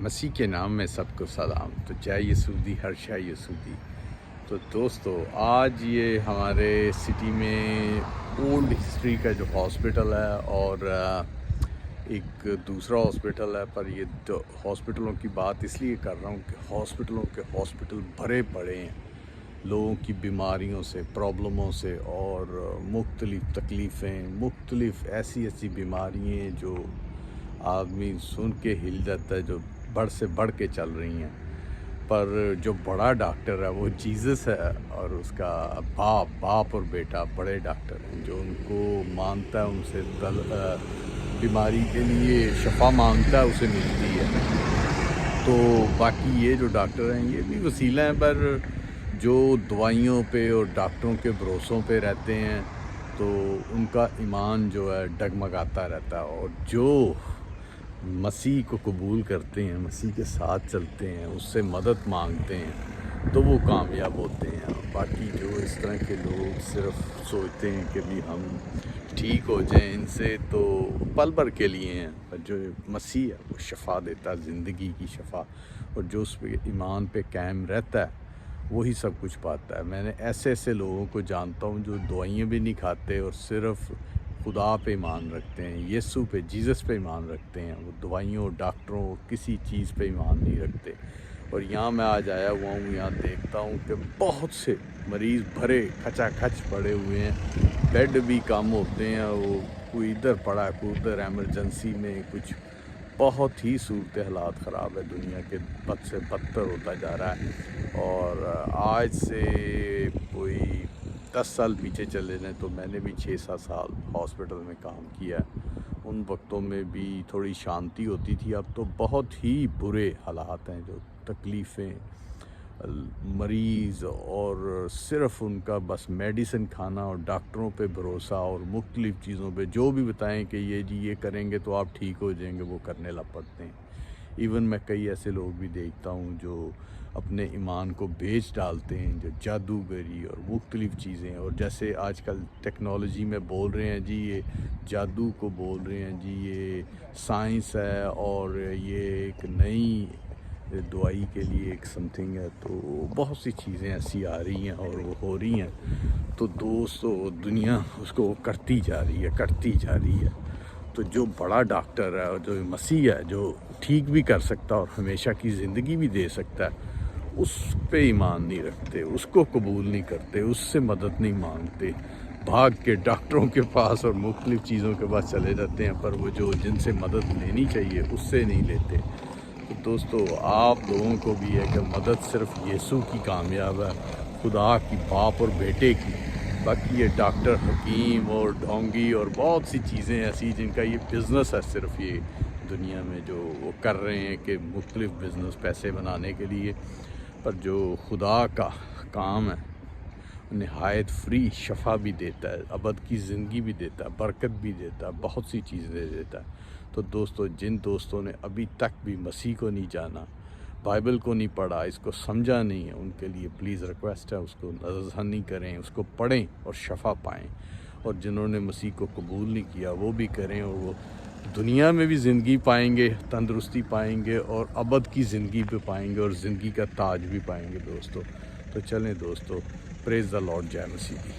مسیح کے نام میں سب کو سلام. تو جے یسودی ہر شے یسودی. تو دوستو آج یہ ہمارے سٹی میں اولڈ ہسٹری کا جو ہاسپٹل ہے اور ایک دوسرا ہاسپٹل ہے، پر یہ ہاسپٹلوں کی بات اس لیے کر رہا ہوں کہ ہاسپٹل بھرے پڑے ہیں لوگوں کی بیماریوں سے، پرابلموں سے، اور مختلف تکلیفیں، مختلف ایسی بیماریاں جو آدمی سن کے ہل جاتا ہے، جو بڑھ سے بڑھ کے چل رہی ہیں. پر جو بڑا ڈاکٹر ہے وہ جیزس ہے، اور اس کا باپ اور بیٹا بڑے ڈاکٹر ہیں جو ان کو مانتا ہے، ان سے بیماری کے لیے شفا مانگتا ہے، اسے ملتی ہے. تو باقی یہ جو ڈاکٹر ہیں یہ بھی وسیلہ ہیں، پر جو دوائیوں پہ اور ڈاکٹروں کے بھروسوں پہ رہتے ہیں تو ان کا ایمان جو ہے ڈگمگاتا رہتا ہے، اور جو مسیح کو قبول کرتے ہیں، مسیح کے ساتھ چلتے ہیں، اس سے مدد مانگتے ہیں تو وہ کامیاب ہوتے ہیں. باقی جو اس طرح کے لوگ صرف سوچتے ہیں کہ بھی ہم ٹھیک ہو جائیں ان سے، تو پل بھر کے لیے ہیں. پر جو مسیح ہے وہ شفا دیتا ہے، زندگی کی شفا، اور جو اس پہ ایمان پہ قائم رہتا ہے وہی سب کچھ پاتا ہے. میں نے ایسے لوگوں کو جانتا ہوں جو دوائیاں بھی نہیں کھاتے اور صرف خدا پہ ایمان رکھتے ہیں، یسوع پہ، جیزس پہ ایمان رکھتے ہیں. وہ دوائیوں، ڈاکٹروں، کسی چیز پہ ایمان نہیں رکھتے. اور یہاں میں آج آیا ہوا ہوں، یہاں دیکھتا ہوں کہ بہت سے مریض بھرے کھچا کھچ پڑے ہوئے ہیں، بیڈ بھی کم ہوتے ہیں، وہ کوئی ادھر پڑا، کوئی ادھر، ایمرجنسی میں کچھ. بہت ہی صورت حالات خراب ہے، دنیا کے بد سے بدتر ہوتا جا رہا ہے. اور آج سے کوئی 10 سال پیچھے چلے جائیں تو میں نے بھی 6-7 سال ہاسپٹل میں کام کیا ہے. ان وقتوں میں بھی تھوڑی شانتی ہوتی تھی، اب تو بہت ہی برے حالات ہیں. جو تکلیفیں، مریض، اور صرف ان کا بس میڈیسن کھانا اور ڈاکٹروں پہ بھروسہ اور مختلف چیزوں پہ جو بھی بتائیں کہ یہ کریں گے تو آپ ٹھیک ہو جائیں گے، وہ کرنے لگ پڑتے ہیں. ایون میں کئی ایسے لوگ بھی دیکھتا ہوں جو اپنے ایمان کو بیچ ڈالتے ہیں، جو جادوگری اور مختلف چیزیں، اور جیسے آج کل ٹیکنالوجی میں بول رہے ہیں جی یہ جادو کو بول رہے ہیں جی یہ سائنس ہے، اور یہ ایک نئی دوائی کے لیے ایک سم تھنگ ہے. تو بہت سی چیزیں ایسی آ رہی ہیں اور وہ ہو رہی ہیں. تو دوستو دنیا اس کو کرتی جا رہی ہے. تو جو بڑا ڈاکٹر ہے اور جو مسیح ہے، جو ٹھیک بھی کر سکتا اور ہمیشہ کی زندگی بھی دے سکتا ہے، اس پہ ایمان نہیں رکھتے، اس کو قبول نہیں کرتے، اس سے مدد نہیں مانگتے، بھاگ کے ڈاکٹروں کے پاس اور مختلف چیزوں کے پاس چلے جاتے ہیں، پر وہ جو جن سے مدد لینی چاہیے اس سے نہیں لیتے. تو دوستو آپ لوگوں کو بھی ہے کہ مدد صرف یسوع کی کامیاب ہے، خدا کی، باپ اور بیٹے کی. باقی یہ ڈاکٹر، حکیم اور ڈھونگی اور بہت سی چیزیں ایسی جن کا یہ بزنس ہے، صرف یہ دنیا میں جو وہ کر رہے ہیں کہ مختلف بزنس پیسے بنانے کے لیے. پر جو خدا کا کام ہے نہایت فری شفا بھی دیتا ہے، ابد کی زندگی بھی دیتا ہے، برکت بھی دیتا ہے، بہت سی چیزیں دیتا ہے. تو دوستو جن دوستوں نے ابھی تک بھی مسیح کو نہیں جانا، بائبل کو نہیں پڑھا، اس کو سمجھا نہیں ہے، ان کے لیے پلیز ریکویسٹ ہے اس کو نظرثانی کریں، اس کو پڑھیں اور شفا پائیں. اور جنہوں نے مسیح کو قبول نہیں کیا وہ بھی کریں، اور وہ دنیا میں بھی زندگی پائیں گے، تندرستی پائیں گے، اور ابد کی زندگی بھی پائیں گے، اور زندگی کا تاج بھی پائیں گے دوستو. تو چلیں دوستو، پریز دا لارڈ. جے مسیح.